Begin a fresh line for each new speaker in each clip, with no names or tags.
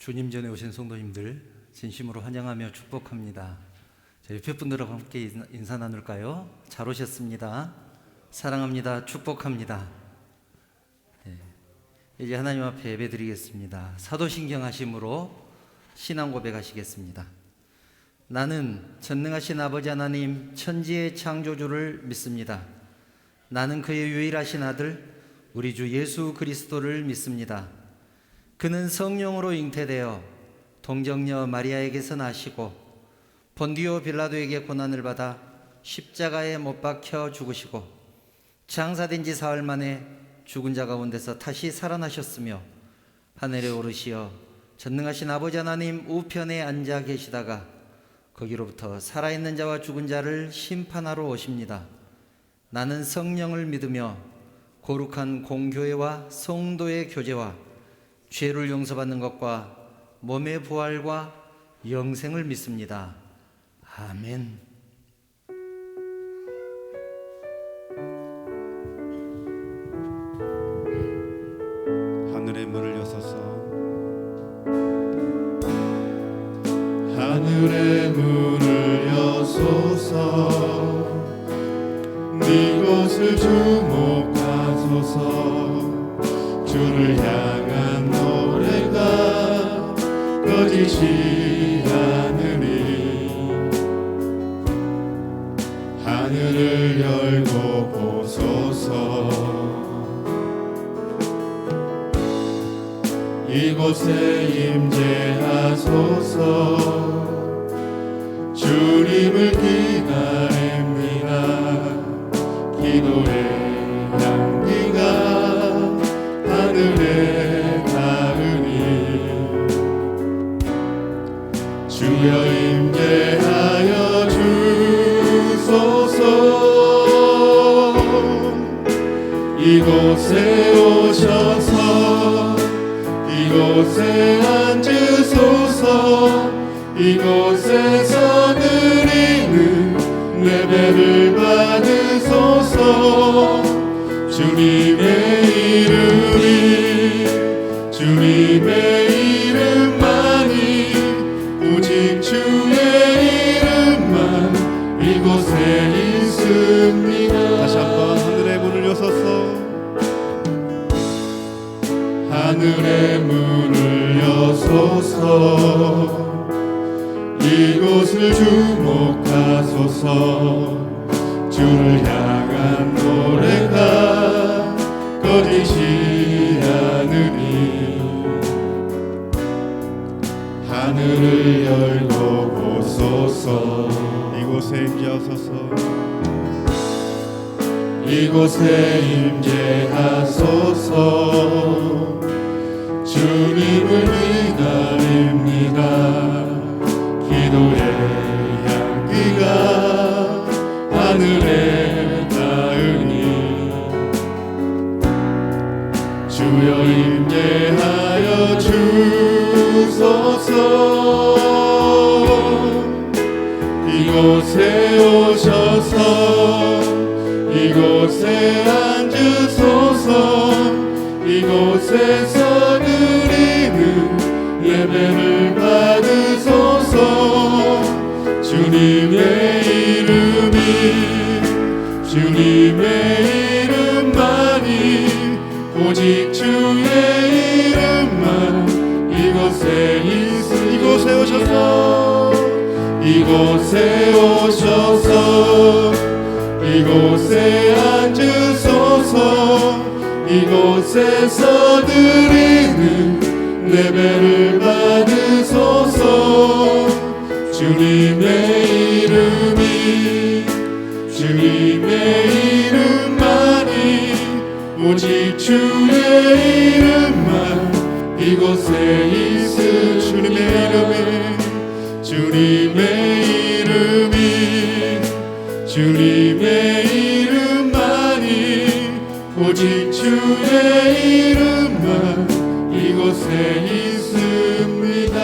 주님 전에 오신 성도님들 진심으로 환영하며 축복합니다. 자, 옆에 분들하고 함께 인사 나눌까요? 잘 오셨습니다. 사랑합니다. 축복합니다. 네, 이제 하나님 앞에 예배드리겠습니다. 사도신경 하심으로 신앙 고백하시겠습니다. 나는 전능하신 아버지 하나님 천지의 창조주를 믿습니다. 나는 그의 유일하신 아들 우리 주 예수 그리스도를 믿습니다. 그는 성령으로 잉태되어 동정녀 마리아에게서 나시고 본디오 빌라도에게 고난을 받아 십자가에 못 박혀 죽으시고 장사된 지 사흘 만에 죽은 자 가운데서 다시 살아나셨으며 하늘에 오르시어 전능하신 아버지 하나님 우편에 앉아 계시다가 거기로부터 살아있는 자와 죽은 자를 심판하러 오십니다. 나는 성령을 믿으며 거룩한 공교회와 성도의 교제와 죄를 용서받는 것과 몸의 부활과 영생을 믿습니다. 아멘.
하늘의 문을 여소서 하늘의 문을 여소서 이곳을 주목하소서 주를 향한 노래가 꺼지지 않으니 하늘을 열고 보소서 이곳에 임재하소서 주님을 기다립니다. 기도의 향기가 하늘에 닿으니 주여 임재하여 주소서 이곳에 오셔서 이곳에 앉으소서 이곳에서 드리는 예배를 받으소서 주님의 이름만이 오직 주의 이름만 이곳에 있습니다. 다시 한번 하늘의 문을 여소서 하늘의 문을 여소서 이곳을 주목하소서 주를 향한 노래가 꺼지지 않으니 하늘을 열고 보소서 이곳에 임재하소서 이곳에 임재하소서 주님을 기다립니다. 기도의 향기가 하늘에 닿으니 주여 임재하여 주소서 이곳에 오셔서 이곳에 앉으소서 이곳에서 드리는 예배를 받으소서 주님의 이름만이 오직 주의 이름만 이곳에 오셔서 이곳에 앉으소서 이곳에서 드리는 예배를 받으소서 주님의 이름만이 오직 주의 이름만 이곳에 있으 주님의 이름만이 오직 주의 이름만 이곳에 있습니다.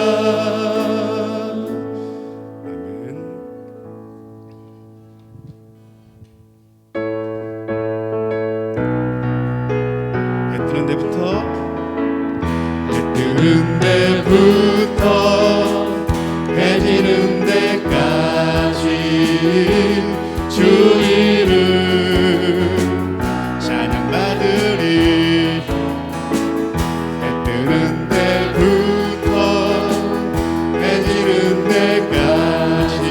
아멘. 해 뜨는 데부터 해 뜨는 뜨는 데부터 해 지는 데까지 주 이름 찬양받으리. 해 뜨는 데부터 해 지는 데까지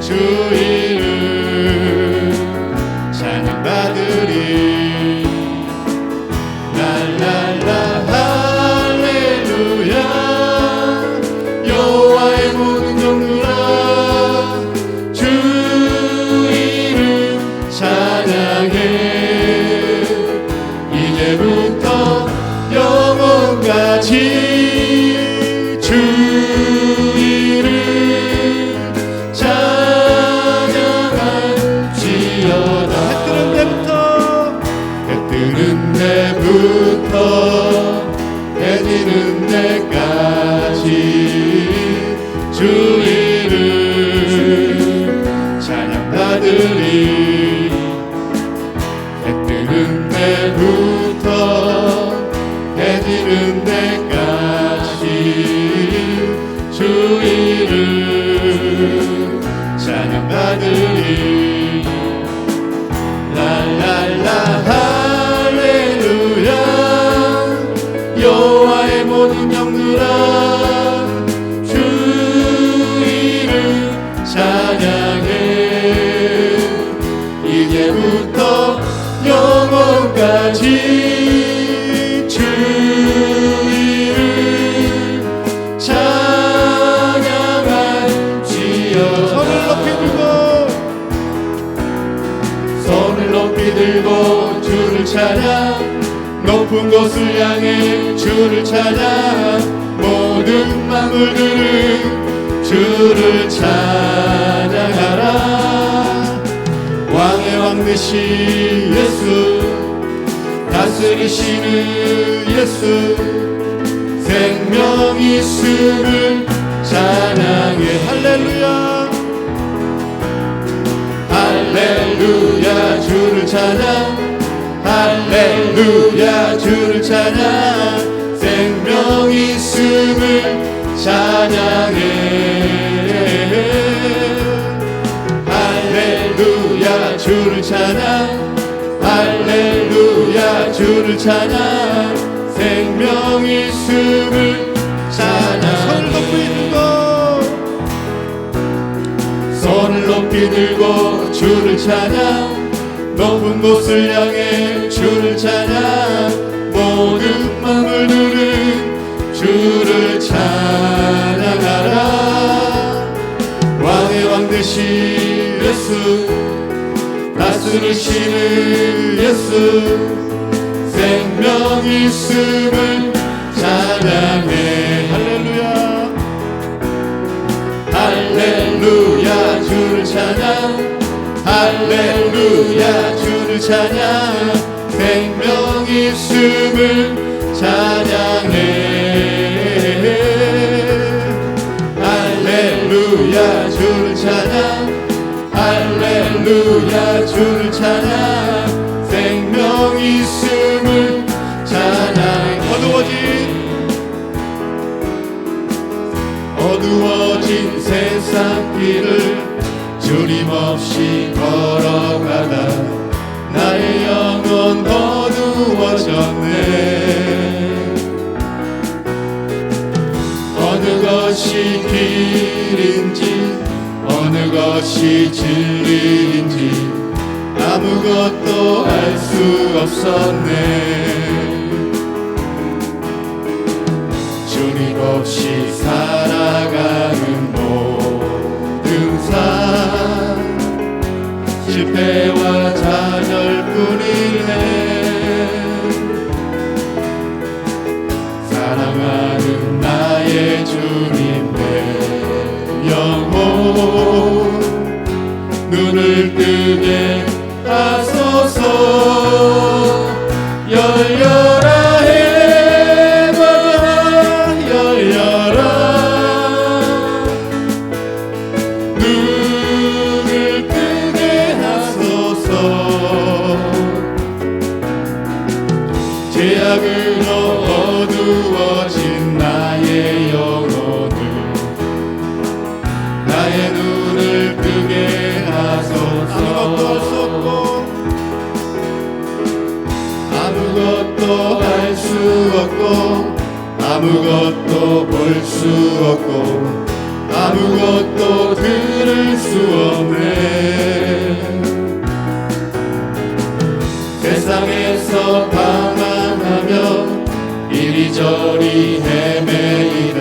주 이름 찬양받으리. 랄랄라 할렐루야. 여호와의 모든 종들아 주 이름 찬양해. 이제부터 영원까지 주 이름 찬양할지어다. 해 뜨는 데부터 해 지는 데까지 주 이름 찬양받으리. 해 뜨는 데부터 해 지는 데까지 주 이름 찬양받으리. 랄랄라 할렐루야. 여호와의 모든 영들아 주 이름 찬양해. 이제부터 영원까지 주 이름 찬양할지어다. 손을 높이 들고 주를 찬양. 높은 곳을 향해 주를 찬양. 모든 만물들은 주를 찬양하라. 왕의 왕 되신 예수, 다스리시는 예수, 생명 있음을 찬양해. 할렐루야 할렐루야 주를 찬양. 할렐루야 주를 찬양. 생명 있음을 찬양해. 할렐루야 주를 찬양. 할렐루야 주를 찬양. 생명 있음을 찬양해. 손을 높이 들고 주를 찬양. 높은 곳을 향해 주를 찬양. 모든 만물들은 주를 찬양하라. 왕의 왕 되신 예수, 다스리시는 예수, 생명 있음을 찬양해. 할렐루야 할렐루야 주를 찬양. 할렐루야 주를 찬양. 생명 있음을 찬양해. 할렐루야 주를 찬양. 할렐루야 주를 찬양. 생명 있음을 찬양해. 어두워진 세상 길을 주림없이 걸어가다 나의 영혼 어두워졌네. 어느 것이 길인지 어느 것이 진리인지 아무것도 알 수 없었네. 주님 없이 살아가는 모든 삶 실패와 좌절뿐이네. 사랑하는 나의 주님 내 영혼 눈을 뜨게 하소서. 열려라 해마다 열려라. 눈을 뜨게 하소서. 죄악으로 어두워진 나의 영혼을 나의 눈을 뜨게 하소서. 아무것도 할 수 없고 아무것도 볼 수 없고 아무것도 들을 수 없네. 세상에서 방황하며 이리저리 헤매이다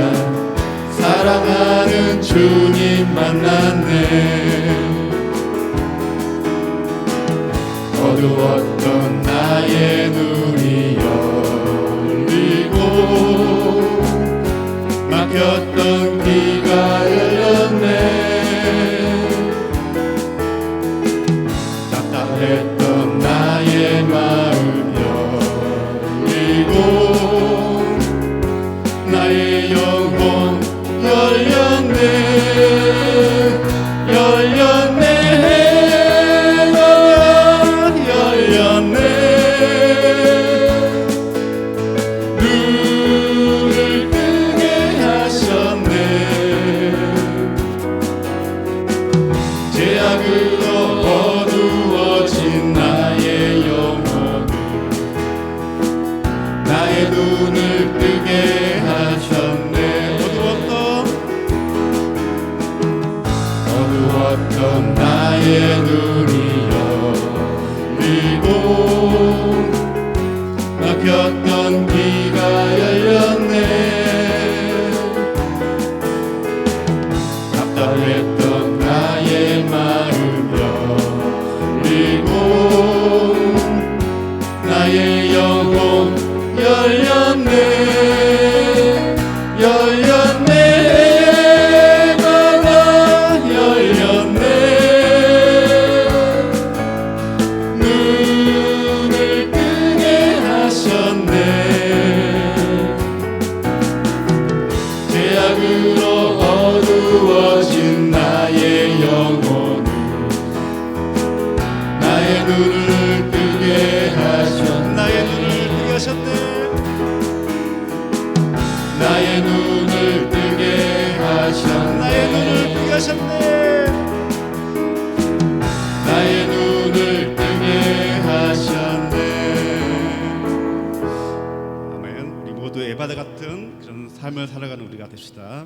사랑하는 주님 만났네. 어두웠던 나의 눈이 열리고 막혔던 귀가 열렸네. 답답했던 나의 마음 열리고 나의 영혼 열렸네. 눈을 뜨게 하셨네. 죄악으로 어두워진 나의 영혼을 나의 눈을 뜨게 하셨네. 어두웠던 나의 눈이 열리고 막혔던 귀가 열렸네. 답답했던 나의 마음 열리고 나의 영혼 열렸네. 열렸네. 나가 열렸네. 눈을 뜨게 하셨네. 죄악으로 어두워진 나의 영혼을 나의 눈을 뜨게 하셨네. 나의 눈을 뜨게 하셨네. 나의 눈을 뜨게 하셨네.
아멘. 우리 모두 에바다 같은 그런 삶을 살아가는 우리가 됩시다.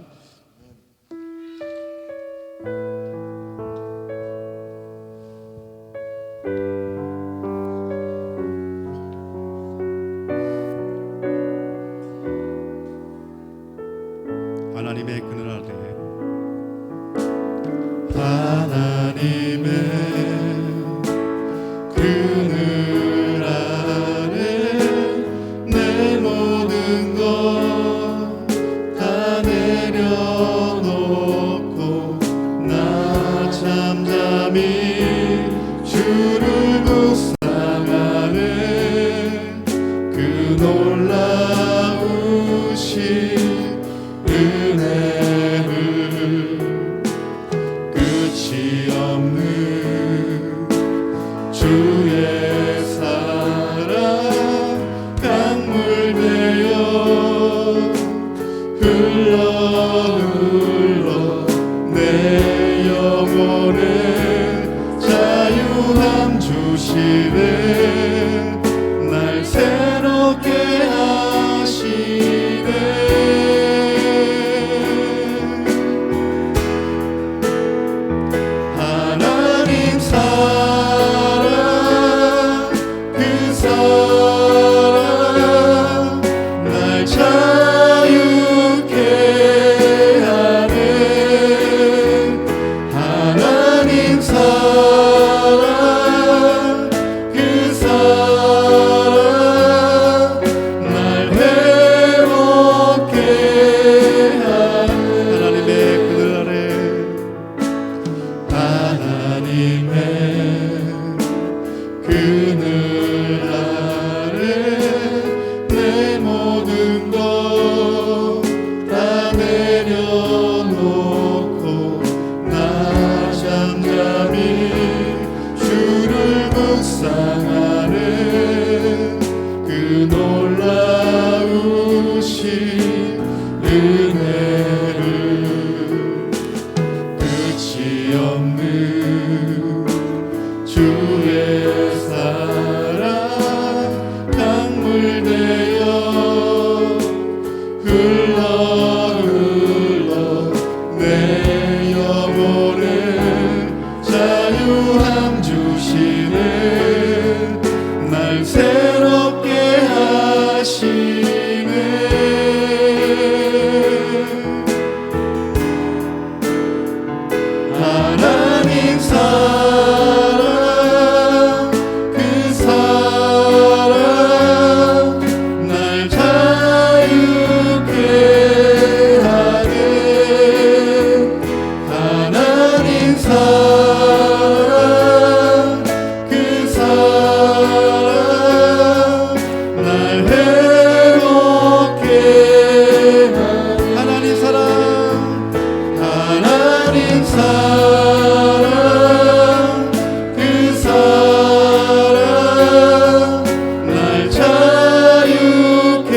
하나님의 그늘 아래
하나님의 그늘 아래 내 모든 것 다 내려놓고 나 잠잠히 주를 묵상하네. 그 놀라우신 은혜를 끝이 없는 주의 사랑 강물 되어 흘러 내 영혼에 자유함 주시네. 날 새롭게 하시네. 하나님 사랑 그 사랑 날 자유케 하네. 하나님 사랑 그 사랑 날 회복케 하네.
하나님의 그늘 아래
하나님의 그늘 아래 내 모든 것 다 내려놓고 나 잠잠히 주를 묵상하네. 그 놀라운 은혜를 끝이 없는 주의 사랑 강물 되어 흘러 내 영혼을 자유함 주시네 날 새롭게 하시네 하나님 사랑 그 사랑 날 자유케 하네 하나님 사랑 그 사랑 날 회복케 하나님 사랑 하나님 사랑 그 사랑 날 자유케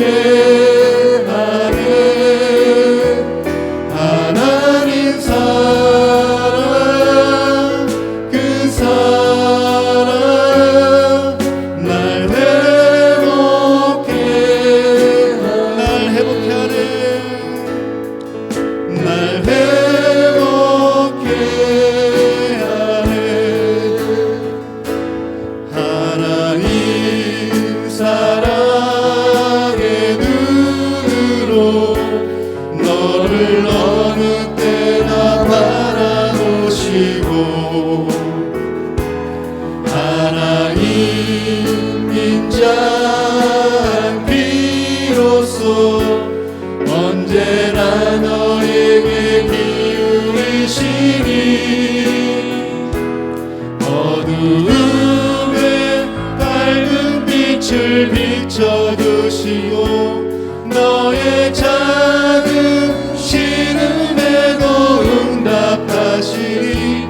하네 하나님 사랑 그 사랑 날 회복케 하네 날 회복케 하네 하나님 사랑의 눈으로 너를 어느 때나 바라보시고 하나님 인자한 비로소 언제나 너에게 기울이시니 어두움에 밝은 빛을 비춰주시고 너의 작은 신음에도 응답하시니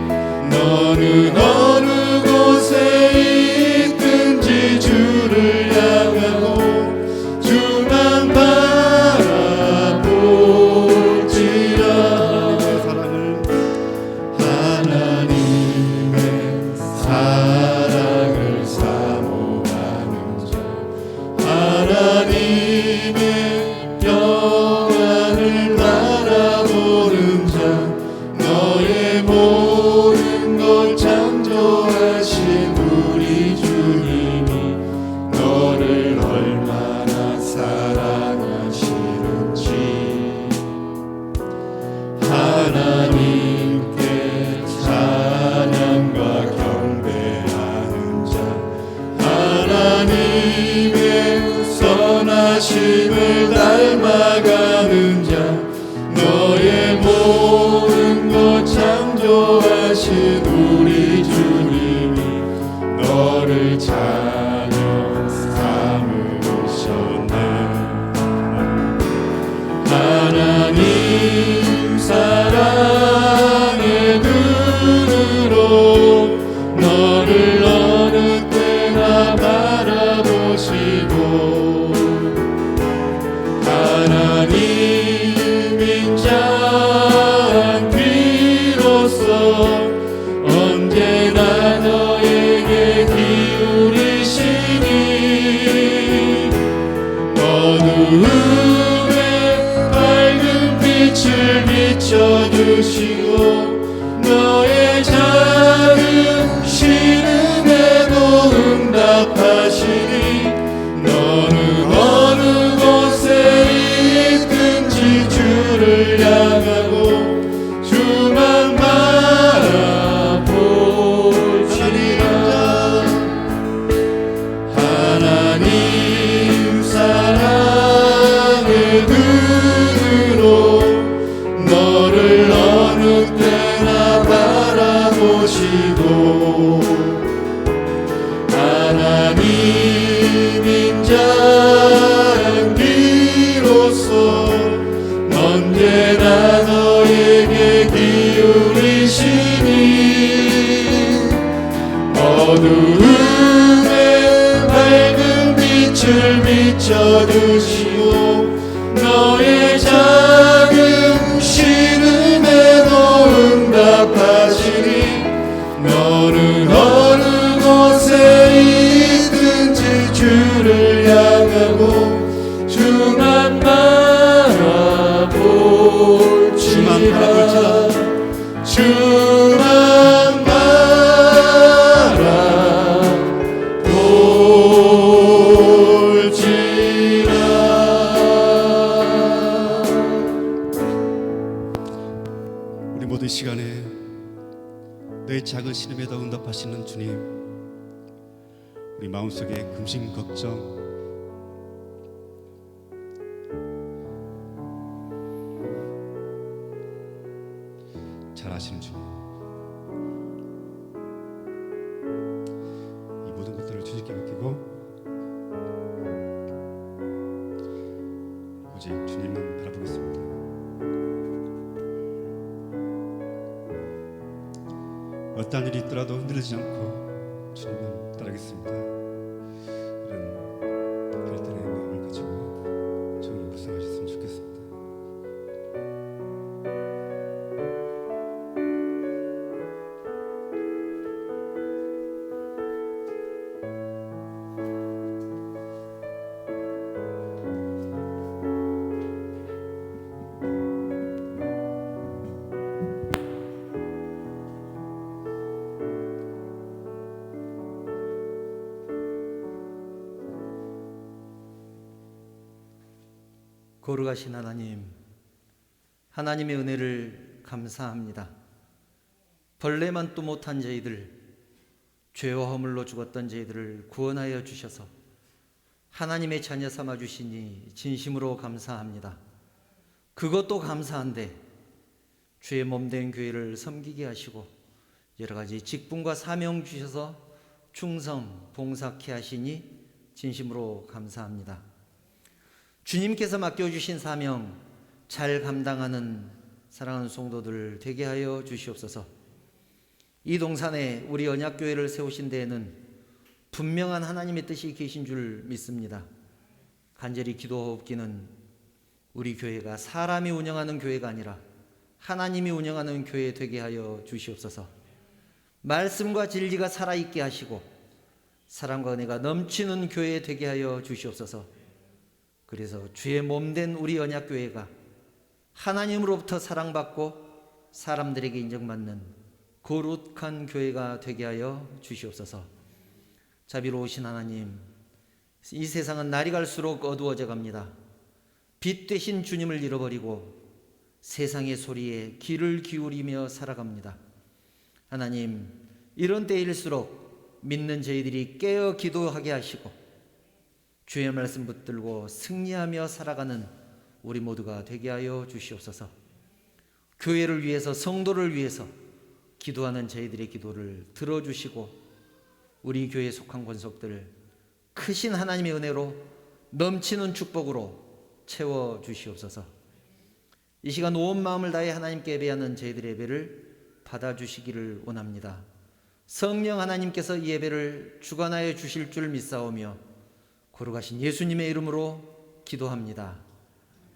너는 어느 곳에 있든지 주를 향하고 주만 바라볼지라 하나님의 사랑을 사모하는 자 하나님의 영광을 바라보는 자 너의 모든 걸 창조하신 우리 주님이 너를 얼마나 사랑하시는지 하나님께 찬양과 경배하는 자 하나님의 선하심을 닮아가는 자 너의 모든 것 창조하신 우리 주님이 너를 자녀 삼으셨네 하나님 사랑의 눈으로 너를 어느 때나 바라보시고 하나님 인자한 비로소 언제나 너에게 기울이시니 어두움에 밝은 빛을 비춰주시고 너의 작은 신음에도 응답하시니 너는 어느 곳에 있든지 주를 향하고 주만 바라볼지라 하나님 사랑의 눈으로 너를 어느 때나 바라보시고 하나님 인자한 비로소 언제나 너에게 기울이시니 어두움에 밝은 빛을 비춰주시고 너의 작은 신음에도 응답하시니 너는 어느 곳에 있든지 주를 향하고 주만 바라볼지라 주만 바라볼지라.
우리 모두 이 시간에 너의 작은 신음에도 응답하시는 주님, 우리 마음속에 근심 걱정 잘 아시는 주님, 이 모든 것들을 주님께 맡기고 오직 주님만 바라보겠습니다. 어떠한 일이 있더라도 흔들리지 않고 주님만 따르겠습니다. 이런 갈등의 마음을 가지고 주님 묵상하셨으면 좋겠습니다.
거룩하신 하나님, 하나님의 은혜를 감사합니다. 벌레만도 못한 저희들, 죄와 허물로 죽었던 저희들을 구원하여 주셔서 하나님의 자녀 삼아 주시니 진심으로 감사합니다. 그것도 감사한데 죄의 몸된 교회를 섬기게 하시고 여러 가지 직분과 사명 주셔서 충성 봉사케 하시니 진심으로 감사합니다. 주님께서 맡겨주신 사명 잘 감당하는 사랑하는 성도들 되게 하여 주시옵소서. 이 동산에 우리 언약교회를 세우신 데에는 분명한 하나님의 뜻이 계신 줄 믿습니다. 간절히 기도하옵기는 우리 교회가 사람이 운영하는 교회가 아니라 하나님이 운영하는 교회 되게 하여 주시옵소서. 말씀과 진리가 살아있게 하시고 사랑과 은혜가 넘치는 교회 되게 하여 주시옵소서. 그래서 주의 몸된 우리 언약교회가 하나님으로부터 사랑받고 사람들에게 인정받는 거룩한 교회가 되게 하여 주시옵소서. 자비로우신 하나님, 이 세상은 날이 갈수록 어두워져 갑니다. 빛 되신 주님을 잃어버리고 세상의 소리에 귀를 기울이며 살아갑니다. 하나님, 이런 때일수록 믿는 저희들이 깨어 기도하게 하시고 주의 말씀 붙들고 승리하며 살아가는 우리 모두가 되게 하여 주시옵소서. 교회를 위해서, 성도를 위해서 기도하는 저희들의 기도를 들어주시고 우리 교회에 속한 권속들 크신 하나님의 은혜로 넘치는 축복으로 채워주시옵소서. 이 시간 온 마음을 다해 하나님께 예배하는 저희들의 예배를 받아주시기를 원합니다. 성령 하나님께서 이 예배를 주관하여 주실 줄 믿사오며 거룩하신 예수님의 이름으로 기도합니다.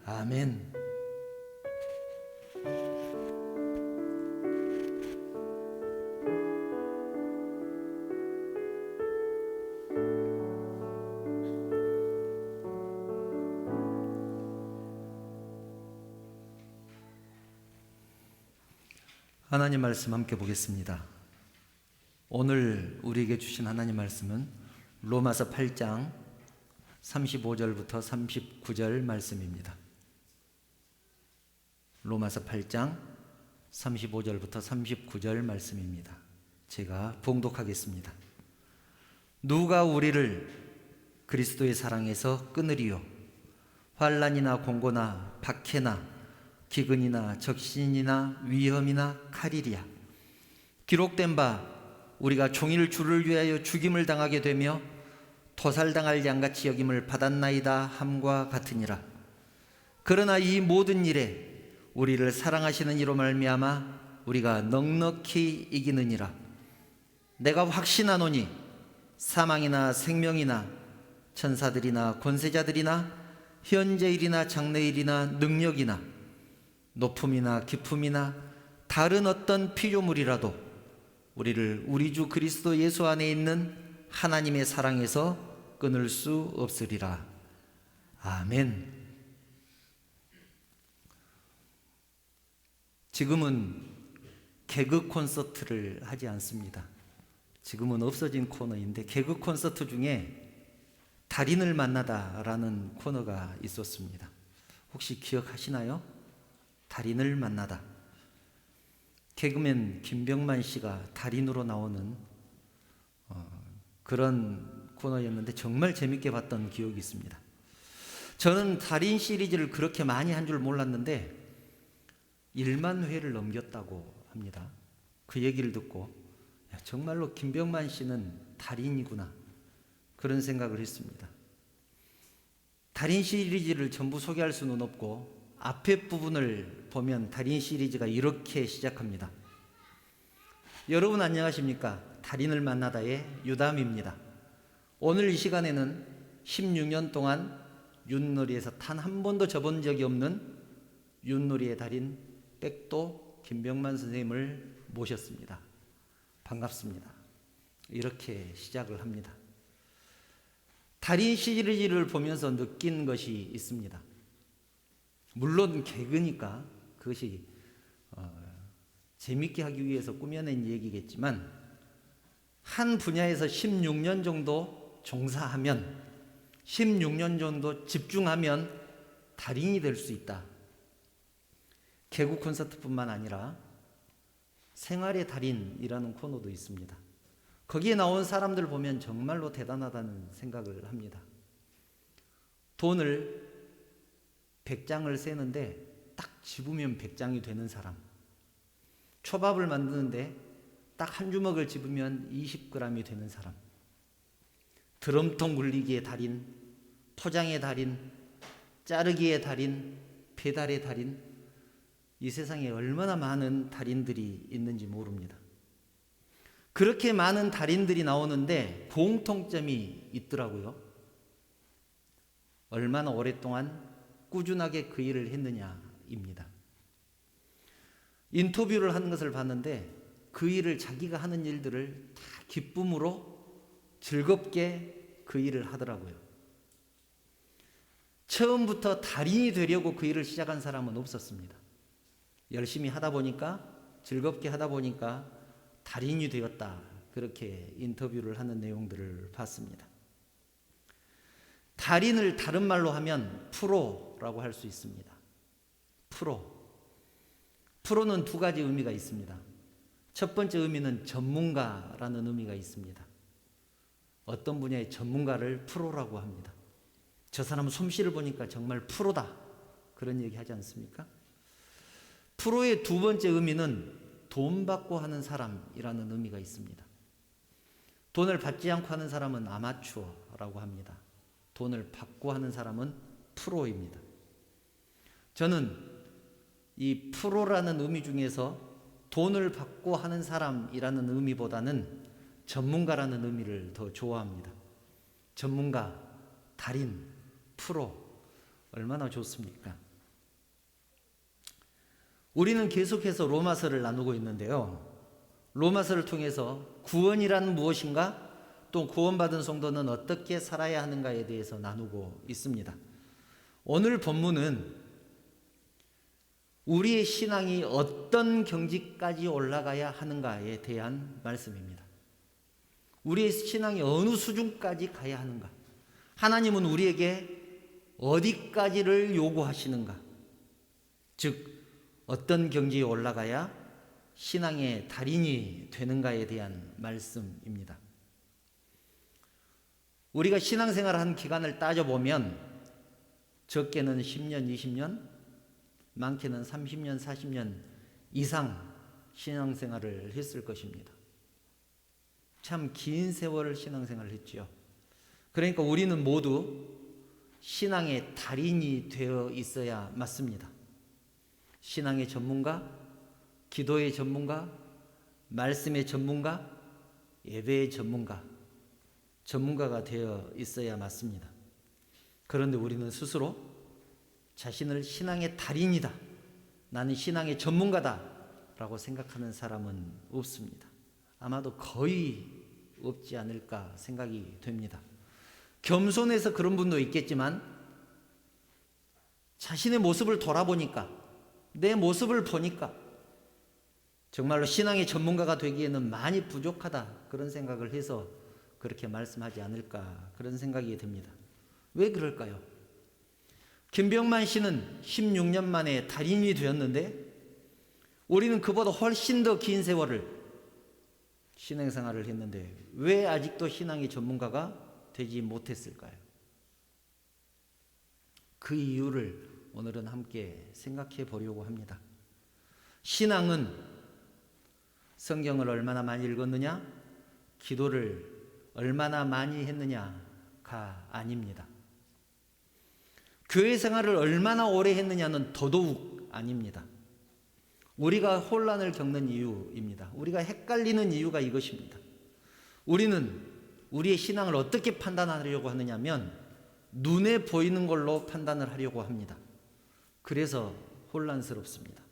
아멘. 하나님 말씀 함께 보겠습니다. 오늘 우리에게 주신 하나님 말씀은 로마서 8장 35절부터 39절 말씀입니다. 로마서 8장 35절부터 39절 말씀입니다. 제가 봉독하겠습니다. 누가 우리를 그리스도의 사랑에서 끊으리요? 환난이나 공고나 박해나 기근이나 적신이나 위험이나 칼이랴. 기록된 바 우리가 종일 주를 위하여 죽임을 당하게 되며 토살당할 양같이 여김을 받았나이다 함과 같으니라. 그러나 이 모든 일에 우리를 사랑하시는 이로 말미암아 우리가 넉넉히 이기느니라. 내가 확신하노니 사망이나 생명이나 천사들이나 권세자들이나 현재일이나 장래일이나 능력이나 높음이나 깊음이나 다른 어떤 피조물이라도 우리를 우리 주 그리스도 예수 안에 있는 하나님의 사랑에서 끊을 수 없으리라. 아멘. 지금은 개그 콘서트를 하지 않습니다. 지금은 없어진 코너인데, 개그 콘서트 중에 달인을 만나다라는 코너가 있었습니다. 혹시 기억하시나요? 달인을 만나다. 개그맨 김병만 씨가 달인으로 나오는 그런 코너였는데 정말 재밌게 봤던 기억이 있습니다. 저는 달인 시리즈를 그렇게 많이 한 줄 몰랐는데 1만 회를 넘겼다고 합니다. 그 얘기를 듣고 정말로 김병만 씨는 달인이구나, 그런 생각을 했습니다. 달인 시리즈를 전부 소개할 수는 없고 앞에 부분을 보면 달인 시리즈가 이렇게 시작합니다. 여러분 안녕하십니까? 달인을 만나다의 유담입니다. 오늘 이 시간에는 16년 동안 윷놀이에서 단 한 번도 져본 적이 없는 윷놀이의 달인 백도 김병만 선생님을 모셨습니다. 반갑습니다. 이렇게 시작을 합니다. 달인 시리즈를 보면서 느낀 것이 있습니다. 물론 개그니까 그것이 재밌게 하기 위해서 꾸며낸 얘기겠지만, 한 분야에서 16년 정도 종사하면, 16년 정도 집중하면 달인이 될 수 있다. 개그 콘서트뿐만 아니라 생활의 달인이라는 코너도 있습니다. 거기에 나온 사람들 보면 정말로 대단하다는 생각을 합니다. 돈을 100장을 세는데 딱 집으면 100장이 되는 사람, 초밥을 만드는데 딱 한 주먹을 집으면 20g이 되는 사람, 드럼통 굴리기의 달인, 포장의 달인, 자르기의 달인, 배달의 달인, 이 세상에 얼마나 많은 달인들이 있는지 모릅니다. 그렇게 많은 달인들이 나오는데 공통점이 있더라고요. 얼마나 오랫동안 꾸준하게 그 일을 했느냐입니다. 인터뷰를 하는 것을 봤는데 그 일을, 자기가 하는 일들을 다 기쁨으로 즐겁게 그 일을 하더라고요. 처음부터 달인이 되려고 그 일을 시작한 사람은 없었습니다. 열심히 하다 보니까, 즐겁게 하다 보니까 달인이 되었다, 그렇게 인터뷰를 하는 내용들을 봤습니다. 달인을 다른 말로 하면 프로라고 할 수 있습니다. 프로는 두 가지 의미가 있습니다. 첫 번째 의미는 전문가라는 의미가 있습니다. 어떤 분야의 전문가를 프로라고 합니다. 저 사람은 솜씨를 보니까 정말 프로다, 그런 얘기 하지 않습니까? 프로의 두 번째 의미는 돈 받고 하는 사람이라는 의미가 있습니다. 돈을 받지 않고 하는 사람은 아마추어라고 합니다. 돈을 받고 하는 사람은 프로입니다. 저는 이 프로라는 의미 중에서 돈을 받고 하는 사람이라는 의미보다는 전문가라는 의미를 더 좋아합니다. 전문가, 달인, 프로, 얼마나 좋습니까? 우리는 계속해서 로마서를 나누고 있는데요. 로마서를 통해서 구원이란 무엇인가, 또 구원받은 성도는 어떻게 살아야 하는가에 대해서 나누고 있습니다. 오늘 본문은 우리의 신앙이 어떤 경지까지 올라가야 하는가에 대한 말씀입니다. 우리의 신앙이 어느 수준까지 가야 하는가, 하나님은 우리에게 어디까지를 요구하시는가, 즉 어떤 경지에 올라가야 신앙의 달인이 되는가에 대한 말씀입니다. 우리가 신앙생활을 한 기간을 따져보면 적게는 10년, 20년, 많게는 30년, 40년 이상 신앙생활을 했을 것입니다. 참 긴 세월을 신앙생활을 했지요. 그러니까 우리는 모두 신앙의 달인이 되어 있어야 맞습니다. 신앙의 전문가, 기도의 전문가, 말씀의 전문가, 예배의 전문가가 되어 있어야 맞습니다. 그런데 우리는 스스로 자신을 신앙의 달인이다, 나는 신앙의 전문가다 라고 생각하는 사람은 없습니다. 아마도 거의 없지 않을까 생각이 됩니다. 겸손해서 그런 분도 있겠지만 자신의 모습을 돌아보니까, 내 모습을 보니까 정말로 신앙의 전문가가 되기에는 많이 부족하다, 그런 생각을 해서 그렇게 말씀하지 않을까, 그런 생각이 듭니다. 왜 그럴까요? 김병만 씨는 16년 만에 달인이 되었는데 우리는 그보다 훨씬 더 긴 세월을 신앙생활을 했는데 왜 아직도 신앙의 전문가가 되지 못했을까요? 그 이유를 오늘은 함께 생각해 보려고 합니다. 신앙은 성경을 얼마나 많이 읽었느냐, 기도를 얼마나 많이 했느냐가 아닙니다. 교회 생활을 얼마나 오래 했느냐는 더더욱 아닙니다. 우리가 혼란을 겪는 이유입니다. 우리가 헷갈리는 이유가 이것입니다. 우리는 우리의 신앙을 어떻게 판단하려고 하느냐면 눈에 보이는 걸로 판단을 하려고 합니다. 그래서 혼란스럽습니다.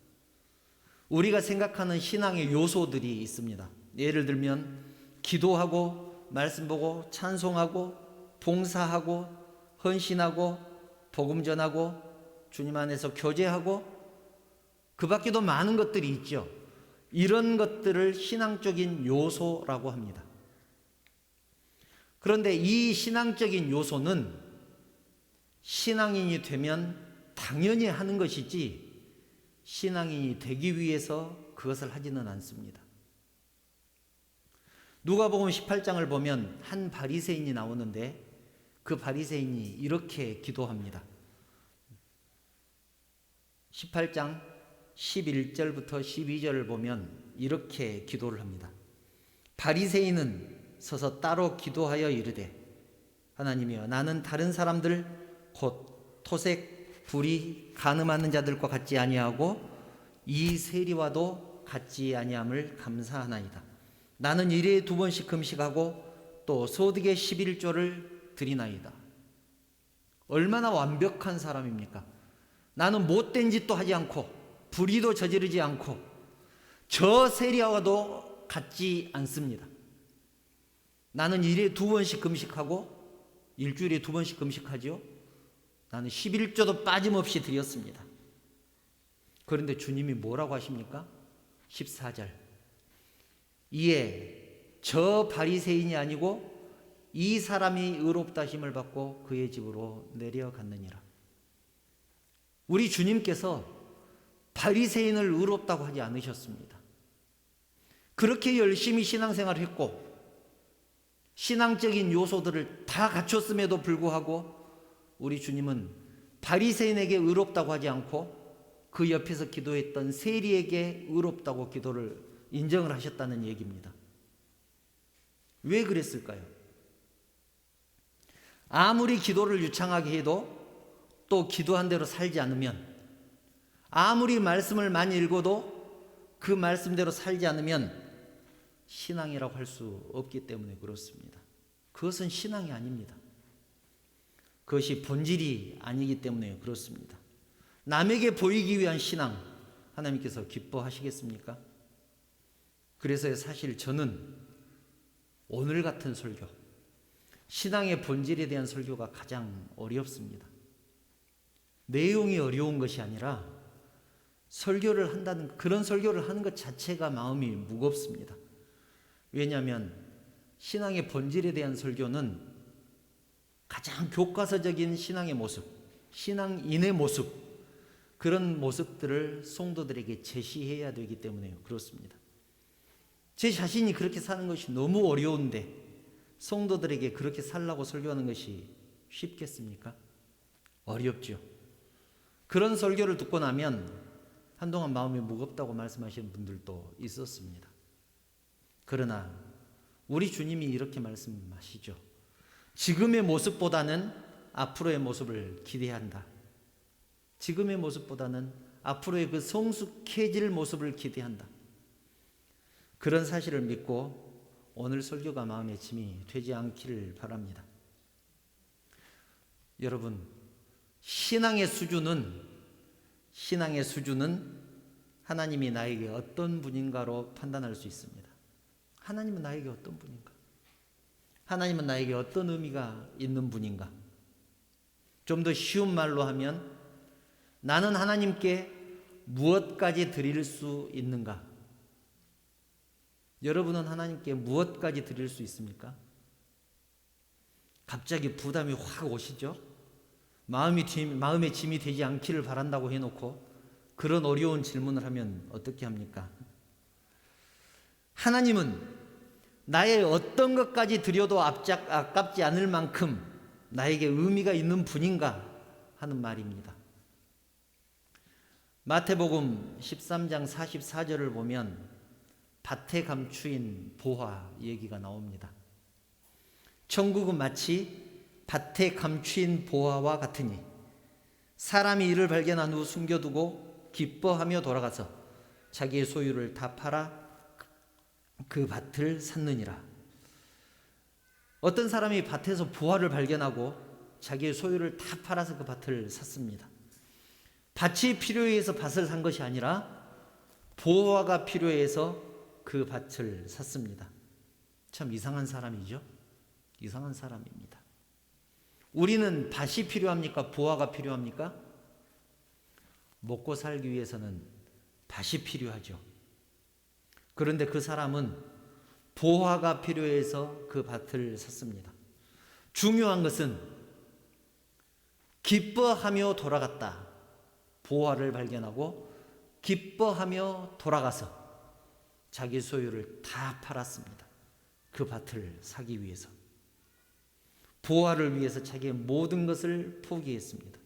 우리가 생각하는 신앙의 요소들이 있습니다. 예를 들면 기도하고 말씀 보고 찬송하고 봉사하고 헌신하고 복음 전하고 주님 안에서 교제하고 그 밖에도 많은 것들이 있죠. 이런 것들을 신앙적인 요소라고 합니다. 그런데 이 신앙적인 요소는 신앙인이 되면 당연히 하는 것이지 신앙인이 되기 위해서 그것을 하지는 않습니다. 누가복음 18장을 보면 한 바리새인이 나오는데 그 바리새인이 이렇게 기도합니다. 18장 11절부터 12절을 보면 이렇게 기도를 합니다. 바리새인은 서서 따로 기도하여 이르되 하나님이여, 나는 다른 사람들 곧 토색, 불의, 간음하는 자들과 같지 아니하고 이 세리와도 같지 아니함을 감사하나이다. 나는 일에 2번씩 금식하고 또 소득의 11조를 드리나이다. 얼마나 완벽한 사람입니까? 나는 못된 짓도 하지 않고 불의도 저지르지 않고 저 세리와도 같지 않습니다. 나는 일에 2번씩 금식하고 일주일에 2번씩 금식하지요. 나는 11조도 빠짐없이 드렸습니다. 그런데 주님이 뭐라고 하십니까? 14절. 이에 저 바리새인이 아니고 이 사람이 의롭다 하심을 받고 그의 집으로 내려갔느니라. 우리 주님께서 바리새인을 의롭다고 하지 않으셨습니다. 그렇게 열심히 신앙생활을 했고 신앙적인 요소들을 다 갖췄음에도 불구하고 우리 주님은 바리새인에게 의롭다고 하지 않고 그 옆에서 기도했던 세리에게 의롭다고 기도를 인정을 하셨다는 얘기입니다. 왜 그랬을까요? 아무리 기도를 유창하게 해도 또 기도한 대로 살지 않으면, 아무리 말씀을 많이 읽어도 그 말씀대로 살지 않으면 신앙이라고 할 수 없기 때문에 그렇습니다. 그것은 신앙이 아닙니다. 그것이 본질이 아니기 때문에 그렇습니다. 남에게 보이기 위한 신앙, 하나님께서 기뻐하시겠습니까? 그래서 사실 저는 오늘 같은 설교, 신앙의 본질에 대한 설교가 가장 어렵습니다. 내용이 어려운 것이 아니라 설교를 한다는, 그런 설교를 하는 것 자체가 마음이 무겁습니다. 왜냐하면 신앙의 본질에 대한 설교는 가장 교과서적인 신앙의 모습, 신앙인의 모습, 그런 모습들을 성도들에게 제시해야 되기 때문에 그렇습니다. 제 자신이 그렇게 사는 것이 너무 어려운데 성도들에게 그렇게 살라고 설교하는 것이 쉽겠습니까? 어렵죠. 그런 설교를 듣고 나면 한동안 마음이 무겁다고 말씀하시는 분들도 있었습니다. 그러나 우리 주님이 이렇게 말씀하시죠. 지금의 모습보다는 앞으로의 모습을 기대한다. 지금의 모습보다는 앞으로의 그 성숙해질 모습을 기대한다. 그런 사실을 믿고 오늘 설교가 마음의 짐이 되지 않기를 바랍니다. 여러분, 신앙의 수준은 하나님이 나에게 어떤 분인가로 판단할 수 있습니다. 하나님은 나에게 어떤 분인가? 하나님은 나에게 어떤 의미가 있는 분인가? 좀 더 쉬운 말로 하면 나는 하나님께 무엇까지 드릴 수 있는가? 여러분은 하나님께 무엇까지 드릴 수 있습니까? 갑자기 부담이 확 오시죠? 마음의 짐이 되지 않기를 바란다고 해놓고 그런 어려운 질문을 하면 어떻게 합니까? 하나님은 나의 어떤 것까지 드려도 아깝지 않을 만큼 나에게 의미가 있는 분인가 하는 말입니다. 마태복음 13장 44절을 보면 밭에 감추인 보화 얘기가 나옵니다. 천국은 마치 밭에 감추인 보화와 같으니 사람이 이를 발견한 후 숨겨두고 기뻐하며 돌아가서 자기의 소유를 다 팔아 그 밭을 샀느니라. 어떤 사람이 밭에서 보화를 발견하고 자기의 소유를 다 팔아서 그 밭을 샀습니다. 밭이 필요해서 밭을 산 것이 아니라 보화가 필요해서 그 밭을 샀습니다. 참 이상한 사람이죠. 이상한 사람입니다. 우리는 밭이 필요합니까? 보화가 필요합니까? 먹고 살기 위해서는 밭이 필요하죠. 그런데 그 사람은 보화가 필요해서 그 밭을 샀습니다. 중요한 것은 기뻐하며 돌아갔다. 보화를 발견하고 기뻐하며 돌아가서 자기 소유를 다 팔았습니다. 그 밭을 사기 위해서. 보화를 위해서 자기의 모든 것을 포기했습니다.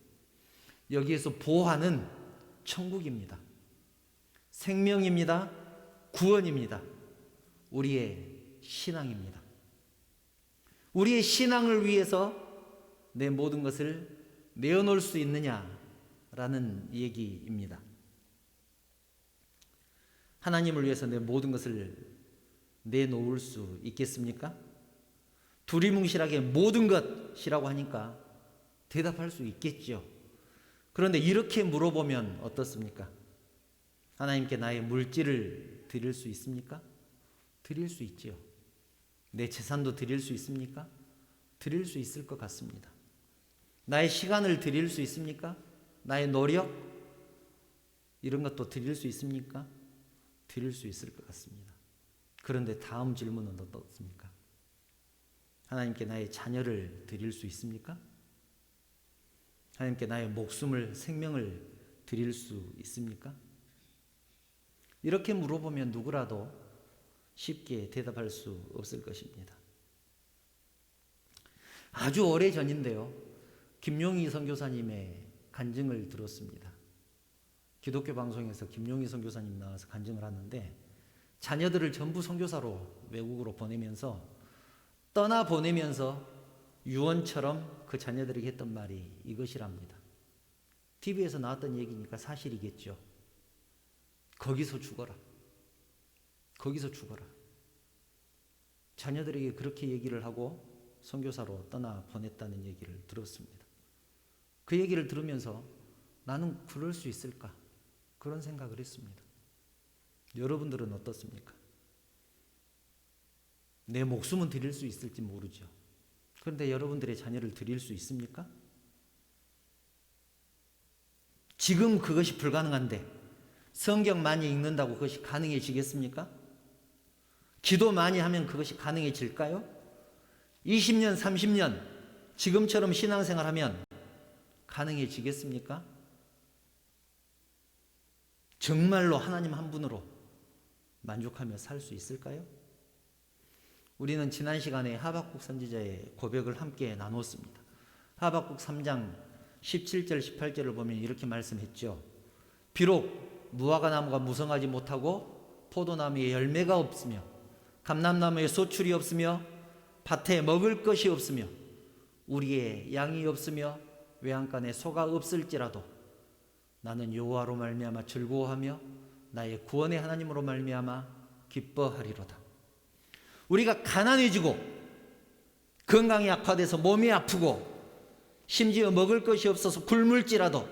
여기에서 보화는 천국입니다. 생명입니다. 구원입니다. 우리의 신앙입니다. 우리의 신앙을 위해서 내 모든 것을 내어놓을 수 있느냐라는 얘기입니다. 하나님을 위해서 내 모든 것을 내놓을 수 있겠습니까? 두리뭉실하게 모든 것이라고 하니까 대답할 수 있겠죠. 그런데 이렇게 물어보면 어떻습니까? 하나님께 나의 물질을 드릴 수 있습니까? 드릴 수 있죠. 내 재산도 드릴 수 있습니까? 드릴 수 있을 것 같습니다. 나의 시간을 드릴 수 있습니까? 나의 노력 이런 것도 드릴 수 있습니까? 드릴 수 있을 것 같습니다. 그런데 다음 질문은 어떻습니까? 하나님께 나의 자녀를 드릴 수 있습니까? 하나님께 나의 목숨을, 생명을 드릴 수 있습니까? 이렇게 물어보면 누구라도 쉽게 대답할 수 없을 것입니다. 아주 오래 전인데요. 김용희 선교사님의 간증을 들었습니다. 기독교 방송에서 김용희 선교사님 나와서 간증을 하는데 자녀들을 전부 선교사로 외국으로 떠나보내면서 유언처럼 그 자녀들에게 했던 말이 이것이랍니다. TV에서 나왔던 얘기니까 사실이겠죠. 거기서 죽어라. 거기서 죽어라. 자녀들에게 그렇게 얘기를 하고 선교사로 떠나보냈다는 얘기를 들었습니다. 그 얘기를 들으면서 나는 그럴 수 있을까? 그런 생각을 했습니다. 여러분들은 어떻습니까? 내 목숨은 드릴 수 있을지 모르죠. 그런데 여러분들의 자녀를 드릴 수 있습니까? 지금 그것이 불가능한데 성경 많이 읽는다고 그것이 가능해지겠습니까? 기도 많이 하면 그것이 가능해질까요? 20년, 30년 지금처럼 신앙생활하면 가능해지겠습니까? 정말로 하나님 한 분으로 만족하며 살 수 있을까요? 우리는 지난 시간에 하박국 선지자의 고백을 함께 나눴습니다. 하박국 3장 17절 18절을 보면 이렇게 말씀했죠. 비록 무화과 나무가 무성하지 못하고 포도나무에 열매가 없으며 감람나무에 소출이 없으며 밭에 먹을 것이 없으며 우리의 양이 없으며 외양간에 소가 없을지라도 나는 여호와로 말미암아 즐거워하며 나의 구원의 하나님으로 말미암아 기뻐하리로다. 우리가 가난해지고 건강이 악화돼서 몸이 아프고 심지어 먹을 것이 없어서 굶을지라도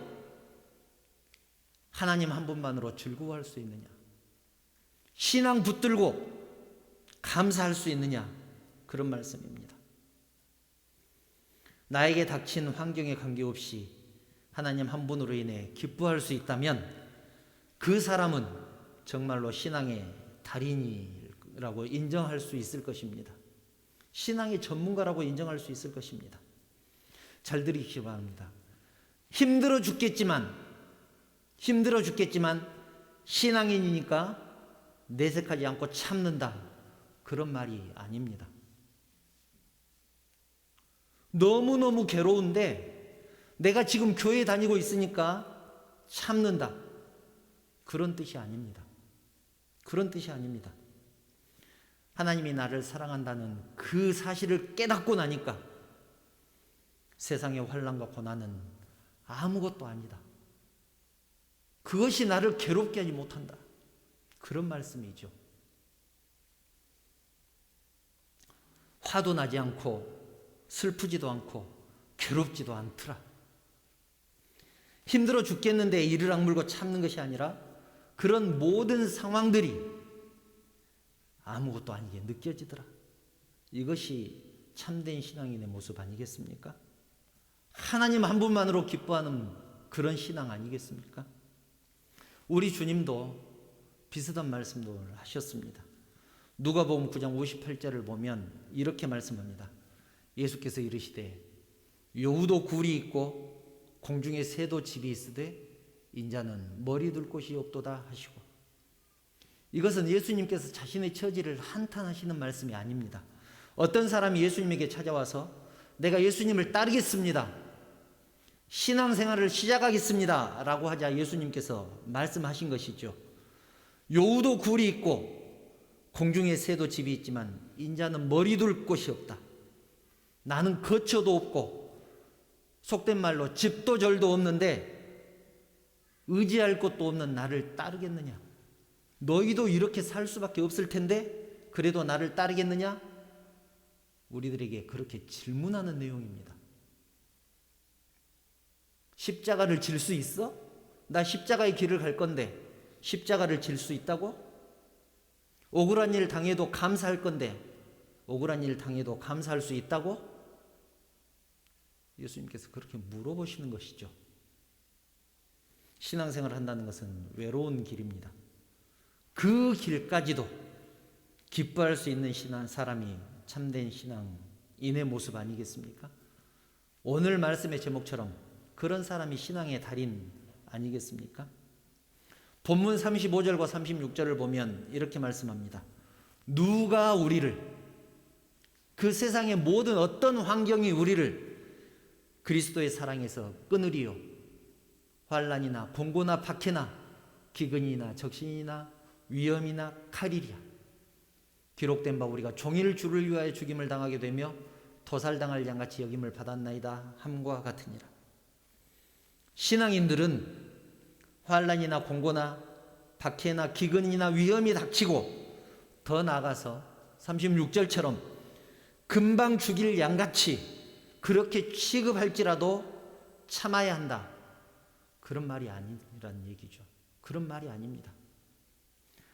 하나님 한 분만으로 즐거워할 수 있느냐? 신앙 붙들고 감사할 수 있느냐? 그런 말씀입니다. 나에게 닥친 환경에 관계없이 하나님 한 분으로 인해 기뻐할 수 있다면 그 사람은 정말로 신앙의 달인이라고 인정할 수 있을 것입니다. 신앙의 전문가라고 인정할 수 있을 것입니다. 잘 들으시기 바랍니다. 힘들어 죽겠지만 신앙인이니까 내색하지 않고 참는다, 그런 말이 아닙니다. 너무너무 괴로운데 내가 지금 교회 다니고 있으니까 참는다, 그런 뜻이 아닙니다. 그런 뜻이 아닙니다. 하나님이 나를 사랑한다는 그 사실을 깨닫고 나니까 세상의 환난과 고난은 아무것도 아니다, 그것이 나를 괴롭게 하지 못한다, 그런 말씀이죠. 화도 나지 않고 슬프지도 않고 괴롭지도 않더라. 힘들어 죽겠는데 이를 악물고 참는 것이 아니라 그런 모든 상황들이 아무것도 아니게 느껴지더라. 이것이 참된 신앙인의 모습 아니겠습니까? 하나님 한 분만으로 기뻐하는 그런 신앙 아니겠습니까? 우리 주님도 비슷한 말씀도 하셨습니다. 누가복음 9장 58절을 보면 이렇게 말씀합니다. 예수께서 이르시되 여우도 굴이 있고 공중에 새도 집이 있으되 인자는 머리 둘 곳이 없도다 하시고, 이것은 예수님께서 자신의 처지를 한탄하시는 말씀이 아닙니다. 어떤 사람이 예수님에게 찾아와서 내가 예수님을 따르겠습니다, 신앙생활을 시작하겠습니다 라고 하자 예수님께서 말씀하신 것이죠. 여우도 굴이 있고 공중에 새도 집이 있지만 인자는 머리 둘 곳이 없다. 나는 거처도 없고 속된 말로 집도 절도 없는데 의지할 곳도 없는 나를 따르겠느냐? 너희도 이렇게 살 수밖에 없을 텐데 그래도 나를 따르겠느냐? 우리들에게 그렇게 질문하는 내용입니다. 십자가를 질 수 있어? 나 십자가의 길을 갈 건데 십자가를 질 수 있다고? 억울한 일 당해도 감사할 건데 억울한 일 당해도 감사할 수 있다고? 예수님께서 그렇게 물어보시는 것이죠. 신앙생활을 한다는 것은 외로운 길입니다. 그 길까지도 기뻐할 수 있는 사람이 참된 신앙인의 모습 아니겠습니까? 오늘 말씀의 제목처럼 그런 사람이 신앙의 달인 아니겠습니까? 본문 35절과 36절을 보면 이렇게 말씀합니다. 누가 우리를, 그 세상의 모든 어떤 환경이 우리를 그리스도의 사랑에서 끊으리요? 환난이나 공고나 박해나 기근이나 적신이나 위험이나 칼이랴. 기록된 바 우리가 종일 주를 위하여 죽임을 당하게 되며 도살당할 양같이 여김을 받았나이다 함과 같으니라. 신앙인들은 환난이나 공고나 박해나 기근이나 위험이 닥치고 더 나아가서 36절처럼 금방 죽일 양같이 그렇게 취급할지라도 참아야 한다, 그런 말이 아니라는 얘기죠. 그런 말이 아닙니다.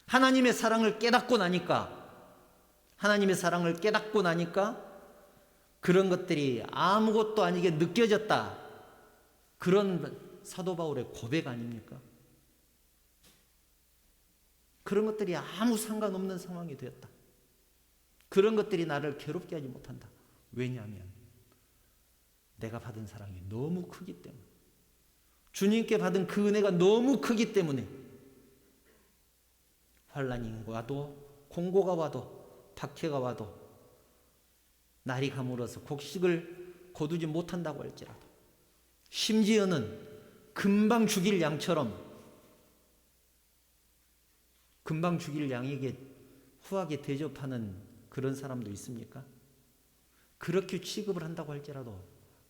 하나님의 사랑을 깨닫고 나니까 그런 것들이 아무것도 아니게 느껴졌다, 그런 사도 바울의 고백 아닙니까? 그런 것들이 아무 상관없는 상황이 되었다. 그런 것들이 나를 괴롭게 하지 못한다. 왜냐하면 내가 받은 사랑이 너무 크기 때문에, 주님께 받은 그 은혜가 너무 크기 때문에 환난이 와도 공고가 와도 박해가 와도 날이 가물어서 곡식을 거두지 못한다고 할지라도, 심지어는 금방 죽일 양처럼 금방 죽일 양에게 후하게 대접하는 그런 사람도 있습니까? 그렇게 취급을 한다고 할지라도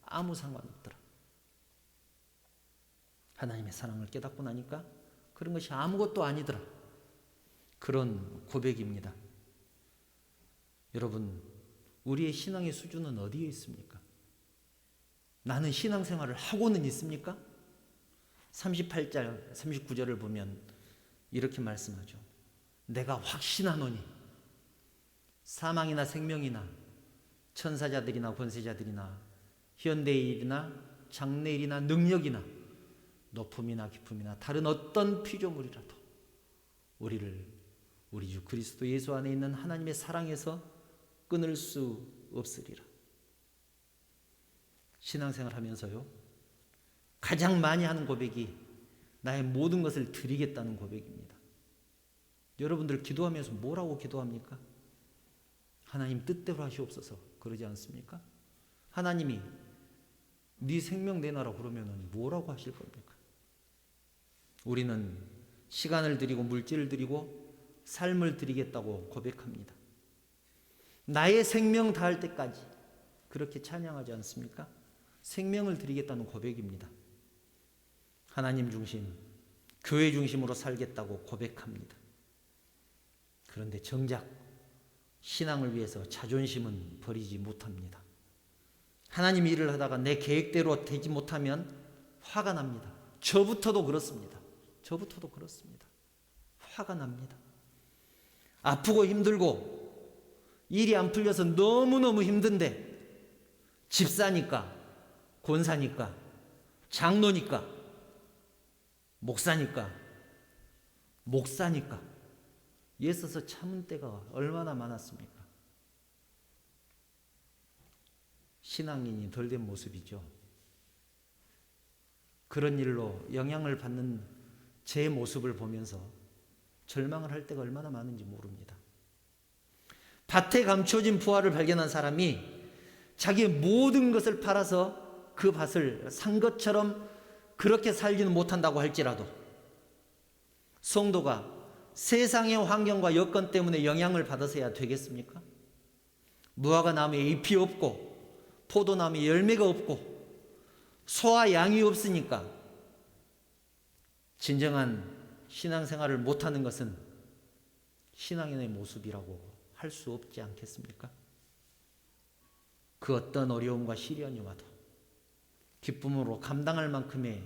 아무 상관없더라. 하나님의 사랑을 깨닫고 나니까 그런 것이 아무것도 아니더라. 그런 고백입니다. 여러분, 우리의 신앙의 수준은 어디에 있습니까? 나는 신앙생활을 하고는 있습니까? 38절, 39절을 보면 이렇게 말씀하죠. 내가 확신하노니 사망이나 생명이나 천사자들이나 권세자들이나 현대일이나 장래일이나 능력이나 높음이나 깊음이나 다른 어떤 피조물이라도 우리를 우리 주 그리스도 예수 안에 있는 하나님의 사랑에서 끊을 수 없으리라. 신앙생활 하면서요, 가장 많이 하는 고백이 나의 모든 것을 드리겠다는 고백입니다. 여러분들 기도하면서 뭐라고 기도합니까? 하나님 뜻대로 하시옵소서 그러지 않습니까? 하나님이 네 생명 내놔라 그러면 뭐라고 하실 겁니까? 우리는 시간을 드리고 물질을 드리고 삶을 드리겠다고 고백합니다. 나의 생명 다할 때까지 그렇게 찬양하지 않습니까? 생명을 드리겠다는 고백입니다. 하나님 중심, 교회 중심으로 살겠다고 고백합니다. 그런데 정작 신앙을 위해서 자존심은 버리지 못합니다. 하나님 일을 하다가 내 계획대로 되지 못하면 화가 납니다. 저부터도 그렇습니다. 저부터도 그렇습니다. 화가 납니다. 아프고 힘들고 일이 안 풀려서 너무너무 힘든데 집사니까, 권사니까, 장로니까, 목사니까 애써서 참은 때가 얼마나 많았습니까? 신앙인이 덜 된 모습이죠. 그런 일로 영향을 받는 제 모습을 보면서 절망을 할 때가 얼마나 많은지 모릅니다. 밭에 감춰진 부활을 발견한 사람이 자기의 모든 것을 팔아서 그 밭을 산 것처럼 그렇게 살지는 못한다고 할지라도 성도가 세상의 환경과 여건 때문에 영향을 받아서야 되겠습니까? 무화과 나무에 잎이 없고 포도나무에 열매가 없고 소와 양이 없으니까 진정한 신앙생활을 못하는 것은 신앙인의 모습이라고 할 수 없지 않겠습니까? 그 어떤 어려움과 시련이 와도 기쁨으로 감당할 만큼의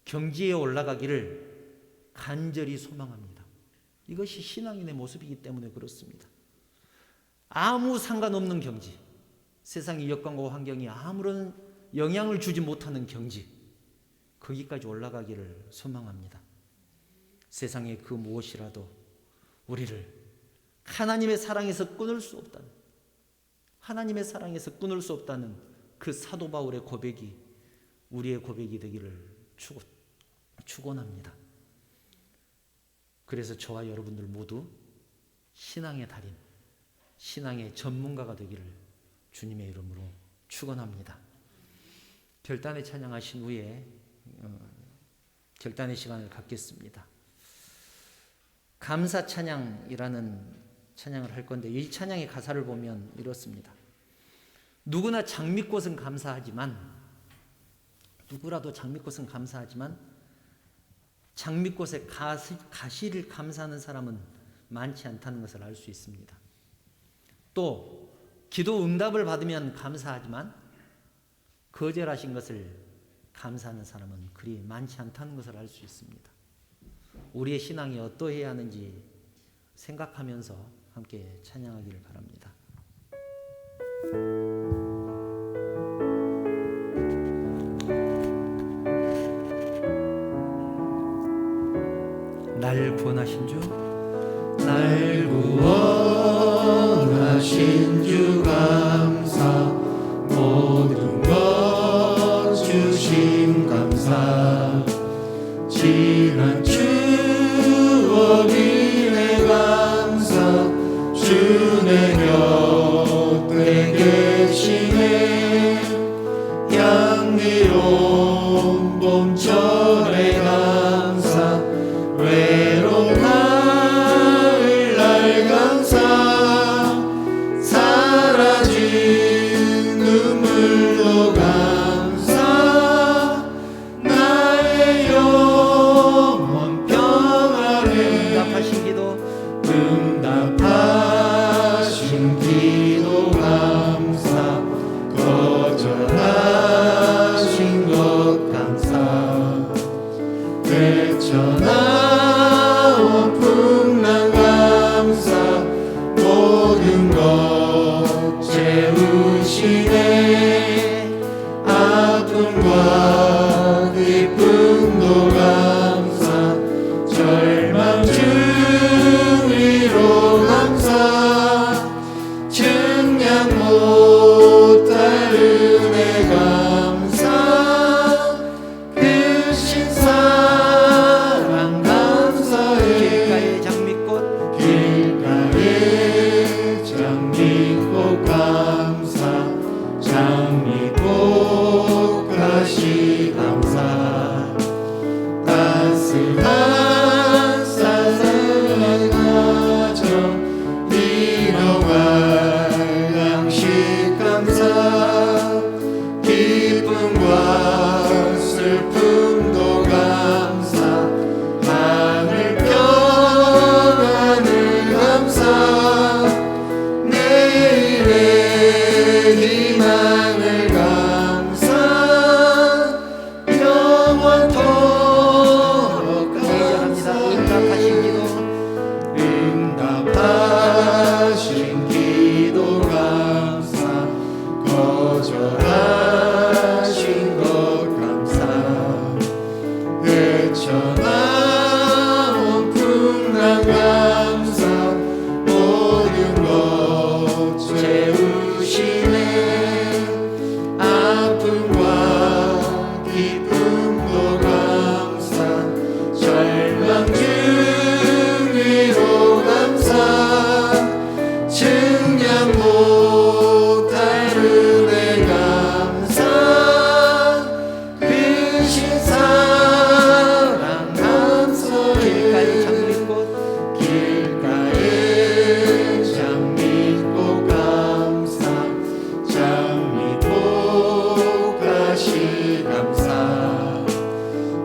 경지에 올라가기를 간절히 소망합니다. 이것이 신앙인의 모습이기 때문에 그렇습니다. 아무 상관없는 경지, 세상의 여건과 환경이 아무런 영향을 주지 못하는 경지, 거기까지 올라가기를 소망합니다. 세상의 그 무엇이라도 우리를 하나님의 사랑에서 끊을 수 없다는, 하나님의 사랑에서 끊을 수 없다는 그 사도 바울의 고백이 우리의 고백이 되기를 축원합니다. 그래서 저와 여러분들 모두 신앙의 달인, 신앙의 전문가가 되기를 주님의 이름으로 축원합니다. 결단의 찬양하신 후에 결단의 시간을 갖겠습니다. 감사 찬양이라는 찬양을 할 건데 이 찬양의 가사를 보면 이렇습니다. 누구나 장미꽃은 감사하지만, 누구라도 장미꽃은 감사하지만 장미꽃의 가시를 감사하는 사람은 많지 않다는 것을 알 수 있습니다. 또 기도 응답을 받으면 감사하지만 거절하신 것을 감사하는 사람은 그리 많지 않다는 것을 알 수 있습니다. 우리의 신앙이 어떠해야 하는지 생각하면서 함께 찬양하기를 바랍니다. 날 구원하신 주,
날 구원하신 주 감사, 모든 것 주심 감사, 지난 추억이 내 감사, 주 내 곁에 계시네, 향기로운 봄철의 감사, 외로운 가을 날 감사, 사라진 눈물도 감사, 나의 영혼 헤쳐나온 풍랑 감사 모든 것 채우시네 아픔과 기쁨도 감사 절망 중 위로 감사 증량 못할 은혜 감사 크신 사랑 감사해
길가의 장미꽃
길가의 장미꽃 감사 장미꽃 가시 감사 따스한 사랑의 가정 일용할 양식 감사 기쁨과 슬픔도 감사 하늘 평안을 감사 내일의 희망을 감사 영원토록
기도합니다.
응답하신 기도 감사 거절하신 것 감사 헤쳐나온 풍랑 감사 모든 것 채우시네 아픔과 기쁨도 감사 절망 중 위로 감사 증량 못할 은혜 감사 크신 사랑 감사해
길가의 장미꽃
길가의 장미꽃 감사 장미꽃 가시 감사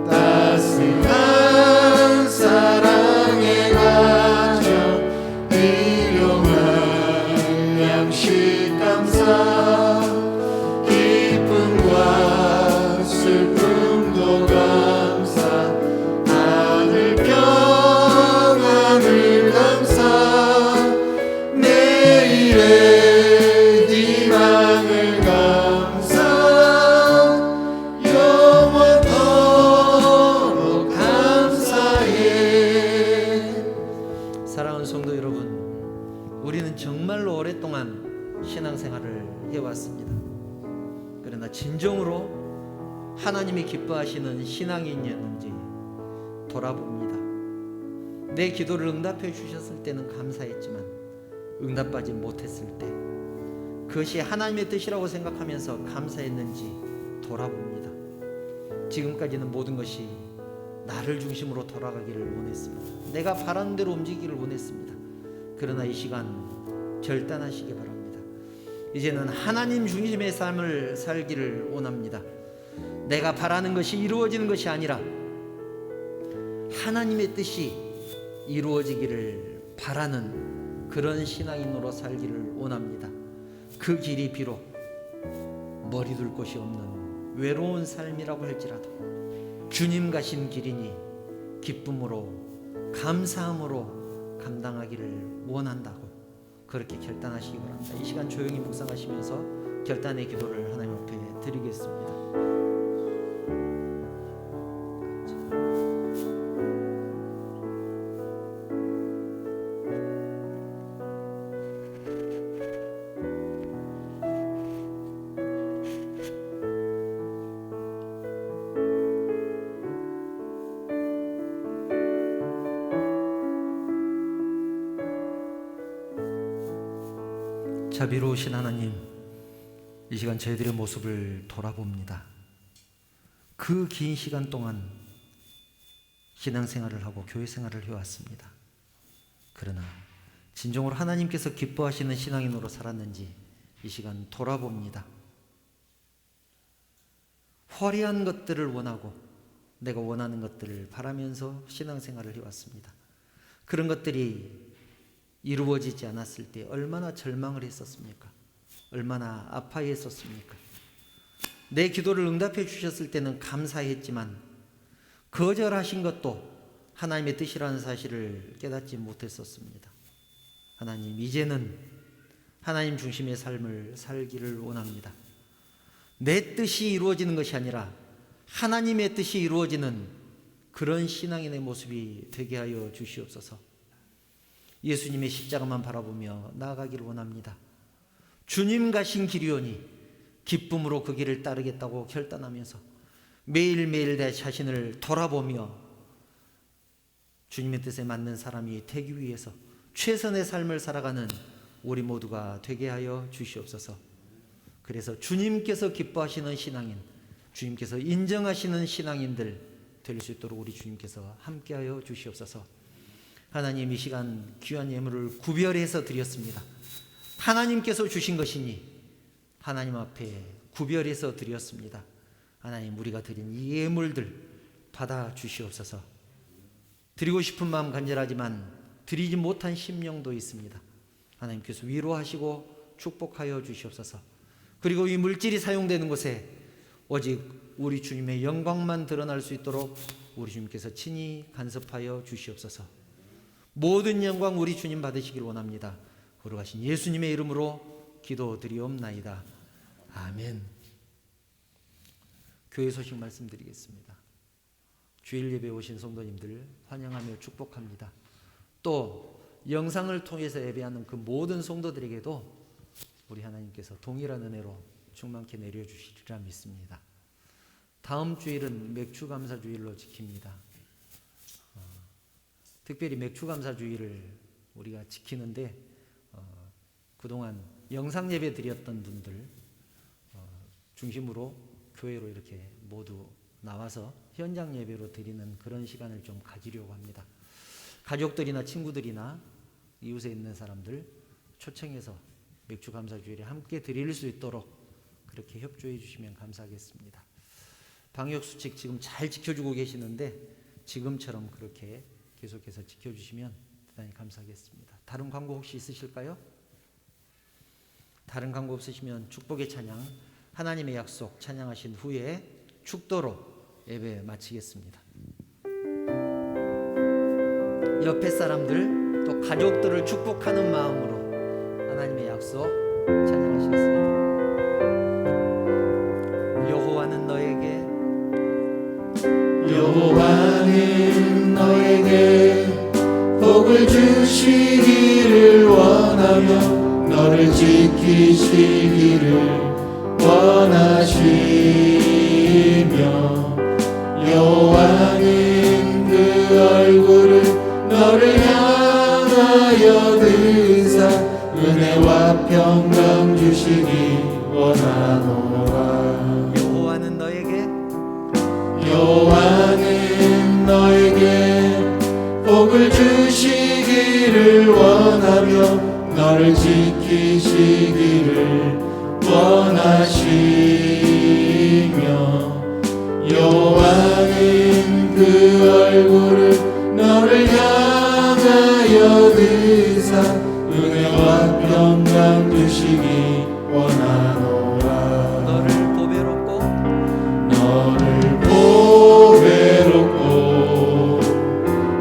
따스한 사랑의 가정 일용할 양식 감사 기쁨과 슬픔도 감사 하늘 평안을 감사 내일의 희망을 감사 영원토록 감사해.
사랑하는 성도 여러분, 우리는 정말로 오랫동안 신앙생활을 해왔습니다. 그러나 진정으로 하나님이 기뻐하시는 신앙인이었는지 돌아봅니다. 내 기도를 응답해 주셨을 때는 감사했지만 응답받지 못했을 때 그것이 하나님의 뜻이라고 생각하면서 감사했는지 돌아봅니다. 지금까지는 모든 것이 나를 중심으로 돌아가기를 원했습니다. 내가 바라는 대로 움직이기를 원했습니다. 그러나 이 시간 결단하시기 바랍니다. 이제는 하나님 중심의 삶을 살기를 원합니다. 내가 바라는 것이 이루어지는 것이 아니라 하나님의 뜻이 이루어지기를 바라는 그런 신앙인으로 살기를 원합니다. 그 길이 비록 머리 둘 곳이 없는 외로운 삶이라고 할지라도 주님 가신 길이니 기쁨으로 감사함으로 감당하기를 원한다고 그렇게 결단하시기 바랍니다. 이 시간 조용히 묵상하시면서 결단의 기도를 하나님 앞에 드리겠습니다. 자비로우신 하나님, 이 시간 저희들의 모습을 돌아봅니다. 그 긴 시간 동안 신앙생활을 하고 교회생활을 해왔습니다. 그러나 진정으로 하나님께서 기뻐하시는 신앙인으로 살았는지 이 시간 돌아봅니다. 화려한 것들을 원하고 내가 원하는 것들을 바라면서 신앙생활을 해왔습니다. 그런 것들이 이루어지지 않았을 때 얼마나 절망을 했었습니까? 얼마나 아파했었습니까? 내 기도를 응답해 주셨을 때는 감사했지만 거절하신 것도 하나님의 뜻이라는 사실을 깨닫지 못했었습니다. 하나님, 이제는 하나님 중심의 삶을 살기를 원합니다. 내 뜻이 이루어지는 것이 아니라 하나님의 뜻이 이루어지는 그런 신앙인의 모습이 되게 하여 주시옵소서. 예수님의 십자가만 바라보며 나아가기를 원합니다. 주님 가신 길이오니 기쁨으로 그 길을 따르겠다고 결단하면서 매일매일 내 자신을 돌아보며 주님의 뜻에 맞는 사람이 되기 위해서 최선의 삶을 살아가는 우리 모두가 되게 하여 주시옵소서. 그래서 주님께서 기뻐하시는 신앙인, 주님께서 인정하시는 신앙인들 될 수 있도록 우리 주님께서 함께하여 주시옵소서. 하나님, 이 시간 귀한 예물을 구별해서 드렸습니다. 하나님께서 주신 것이니 하나님 앞에 구별해서 드렸습니다. 하나님, 우리가 드린 이 예물들 받아 주시옵소서. 드리고 싶은 마음 간절하지만 드리지 못한 심령도 있습니다. 하나님께서 위로하시고 축복하여 주시옵소서. 그리고 이 물질이 사용되는 곳에 오직 우리 주님의 영광만 드러날 수 있도록 우리 주님께서 친히 간섭하여 주시옵소서. 모든 영광 우리 주님 받으시길 원합니다. 거룩하신 예수님의 이름으로 기도드리옵나이다. 아멘. 교회 소식 말씀드리겠습니다. 주일 예배 오신 성도님들 환영하며 축복합니다. 또 영상을 통해서 예배하는 그 모든 성도들에게도 우리 하나님께서 동일한 은혜로 충만케 내려주시리라 믿습니다. 다음 주일은 맥주감사주일로 지킵니다. 특별히 맥주감사주일을 우리가 지키는데 그동안 영상 예배 드렸던 분들 중심으로 교회로 이렇게 모두 나와서 현장 예배로 드리는 그런 시간을 좀 가지려고 합니다. 가족들이나 친구들이나 이웃에 있는 사람들 초청해서 맥주감사주일에 함께 드릴 수 있도록 그렇게 협조해 주시면 감사하겠습니다. 방역수칙 지금 잘 지켜주고 계시는데 지금처럼 그렇게 계속해서 지켜주시면 대단히 감사하겠습니다. 다른 광고 혹시 있으실까요? 다른 광고 없으시면 축복의 찬양, 하나님의 약속 찬양하신 후에 축도로 예배 마치겠습니다. 옆에 사람들 또 가족들을 축복하는 마음으로 하나님의 약속 찬양하시겠습니다. 여호와는
너에게 복을 주시기를 원하며 너를 지키시기를 원하시며 여호와는 그 얼굴을 너를 향하여 드사 은혜와 평강 주시기 원하노라. 여호와는 너에게 복을 주시기를 원하며 너를 지키시기를 원하시며 여호와는 그 얼굴을 너를 향하여 드사 은혜와 평강 주시기 원하노라. 너를 보배롭고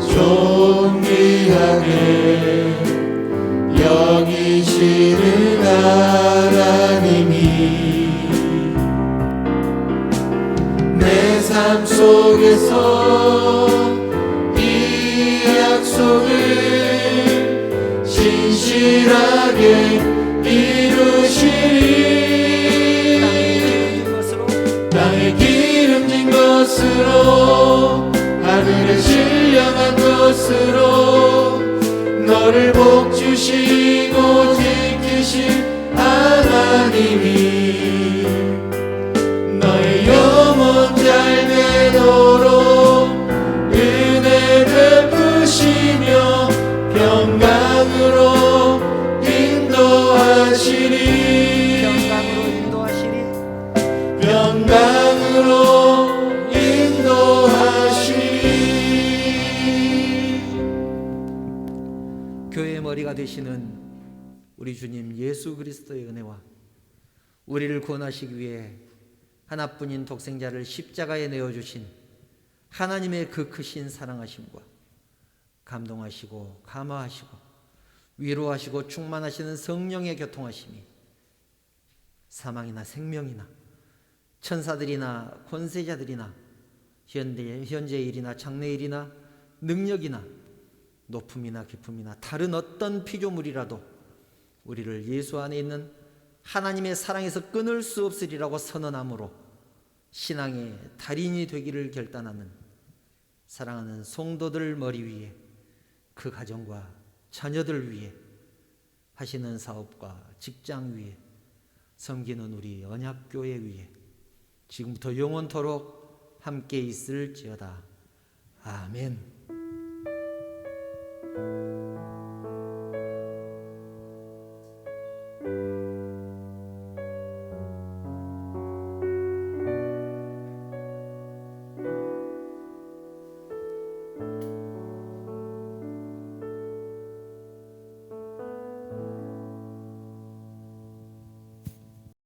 존귀하게 여기시는 하나님이 내 삶 속에서 이 약속을 신실하게 이루시리. 땅에 기름진 것으로 하늘에 신령한 것으로 너를 복주시고 지키신 하나님이 너의 영혼 잘 되도록 은혜 베푸시며 평강으로 인도하시리. 평강으로 인도하시리.
교회의 머리가 되시는 우리 주님 예수 그리스도의 은혜와 우리를 구원하시기 위해 하나뿐인 독생자를 십자가에 내어주신 하나님의 그 크신 사랑하심과 감동하시고 감화하시고 위로하시고 충만하시는 성령의 교통하심이 사망이나 생명이나 천사들이나 권세자들이나 현재의 일이나 장래의 일이나 능력이나 높음이나 깊음이나 다른 어떤 피조물이라도 우리를 예수 안에 있는 하나님의 사랑에서 끊을 수 없으리라고 선언함으로 신앙의 달인이 되기를 결단하는 사랑하는 성도들 머리 위에, 그 가정과 자녀들 위에, 하시는 사업과 직장 위에, 섬기는 우리 언약교회 위에 지금부터 영원토록 함께 있을지어다. 아멘.